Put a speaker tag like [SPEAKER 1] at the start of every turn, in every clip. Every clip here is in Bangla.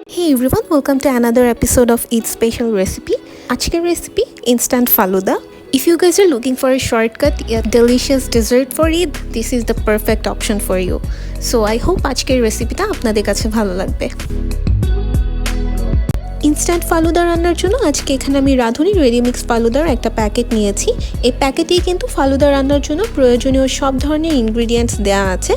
[SPEAKER 1] Hey everyone, welcome to another episode of Eid Special Recipe. Aajker recipe instant falooda. If you guys are looking for a shortcut yet delicious dessert for Eid, this is the perfect option for you. So I hope আজকের রেসিপিটা আপনাদের কাছে ভালো লাগবে। ইনস্ট্যান্ট ফালুদা রান্নার জন্য আজকে এখানে আমি রাধুনি রেডি মিক্স ফালুদার একটা প্যাকেট নিয়েছি। এই প্যাকেটেই কিন্তু ফালুদা রান্নার জন্য প্রয়োজনীয় সব ধরনের ইনগ্রেডিয়েন্টস দেওয়া আছে।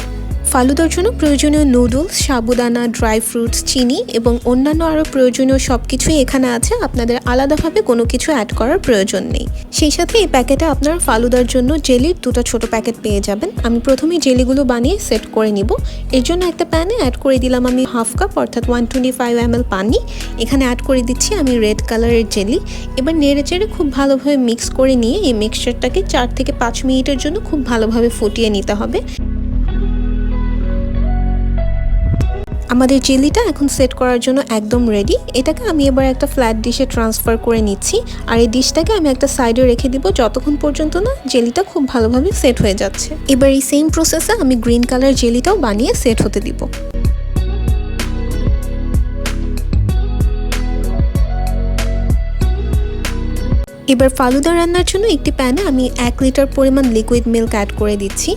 [SPEAKER 1] ফালুদার জন্য প্রয়োজনীয় নুডলস, সাবুদানা, ড্রাই ফ্রুটস, চিনি এবং অন্যান্য আরও প্রয়োজনীয় সব কিছুই এখানে আছে। আপনাদের আলাদাভাবে কোনো কিছু অ্যাড করার প্রয়োজন নেই। সেই সাথে এই প্যাকেটে আপনারা ফালুদার জন্য জেলির দুটো ছোট প্যাকেট পেয়ে যাবেন। আমি প্রথমেই জেলিগুলো বানিয়ে সেট করে নিব। এর জন্য একটা প্যানে অ্যাড করে দিলাম আমি হাফ কাপ অর্থাৎ 125 ml পানি। এখানে অ্যাড করে দিচ্ছি আমি রেড কালারের জেলি। এবার নেড়ে চেড়ে খুব ভালোভাবে মিক্স করে নিয়ে এই মিক্সচারটাকে 4 থেকে 5 মিনিটের জন্য খুব ভালোভাবে ফুটিয়ে নিতে হবে। আমাদের জেলিটা এখন সেট করার জন্য একদম রেডি। এটাকে আমি এবার একটা ফ্ল্যাট ডিশে ট্রান্সফার করে নিচ্ছি, আর এই ডিশটাকে আমি একটা সাইডে রেখে দিব যতক্ষণ পর্যন্ত না জেলিটা খুব ভালোভাবে সেট হয়ে যাচ্ছে। এবার এই সেম প্রসেসে আমি গ্রিন কালার জেলিটাও বানিয়ে সেট হতে দিব। এবার ফালুদা রান্নার জন্য একটি প্যানে আমি 1 লিটার পরিমাণ লিকুইড মিল্ক অ্যাড করে দিচ্ছি।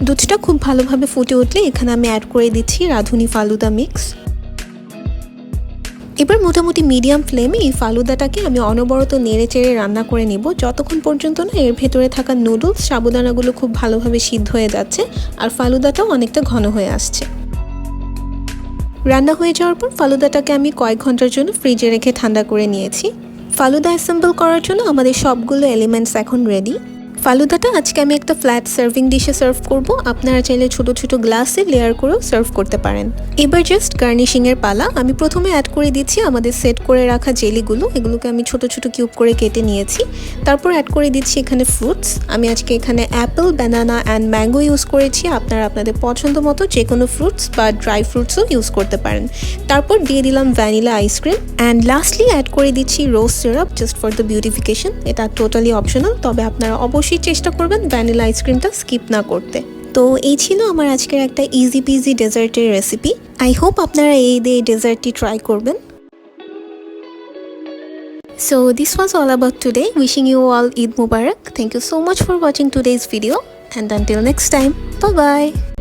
[SPEAKER 1] দুধটা খুব ভালোভাবে ফুটে উঠলে এখানে আমি অ্যাড করে দিচ্ছি রাধুনি ফালুদা মিক্স। এবার মোটামুটি মিডিয়াম ফ্লেমে এই ফালুদাটাকে আমি অনবরত নেড়ে চেড়ে রান্না করে নিব যতক্ষণ পর্যন্ত না এর ভেতরে থাকা নুডলস, সাবুদানাগুলো খুব ভালোভাবে সিদ্ধ হয়ে যাচ্ছে আর ফালুদাটাও অনেকটা ঘন হয়ে আসছে। রান্না হয়ে যাওয়ার পর ফালুদাটাকে আমি কয়েক ঘন্টার জন্য ফ্রিজে রেখে ঠান্ডা করে নিয়েছি। ফালুদা অ্যাসেম্বল করার জন্য আমাদের সবগুলো এলিমেন্টস এখন রেডি। ফালুদাটা আজকে আমি একটা ফ্ল্যাট সার্ভিং ডিশে সার্ভ করব। আপনারা চাইলে ছোট ছোট গ্লাসে লেয়ার করেও সার্ভ করতে পারেন। এবার জাস্ট গার্নিশিংয়ের পালা। আমি প্রথমে অ্যাড করে দিচ্ছি আমাদের সেট করে রাখা জেলিগুলো। এগুলোকে আমি ছোট ছোট কিউব করে কেটে নিয়েছি। তারপর অ্যাড করে দিচ্ছি এখানে ফ্রুটস। আমি আজকে এখানে Apple, banana and mango use করেছি। আপনারা আপনাদের পছন্দ মতো যে কোনো ফ্রুটস বা ড্রাই ফ্রুটসও ইউজ করতে পারেন। তারপর দিয়ে দিলাম vanilla ice cream and lastly add করে দিচ্ছি rose syrup just for the beautification. এটা টোটালি অপশনাল, তবে আপনারা অবশ্যই চেষ্টা করবেন ভ্যানিলা আইসক্রিমটা স্কিপ না করতে। তো এই ছিল আমার আজকের একটা ইজি পিজি ডেজার্টের রেসিপি। আই হোপ আপনারা এই ডেজার্টটি ট্রাই করবেন। So this was all about today. Wishing you all Eid Mubarak. Thank you so much for watching today's video, and until next time, bye bye.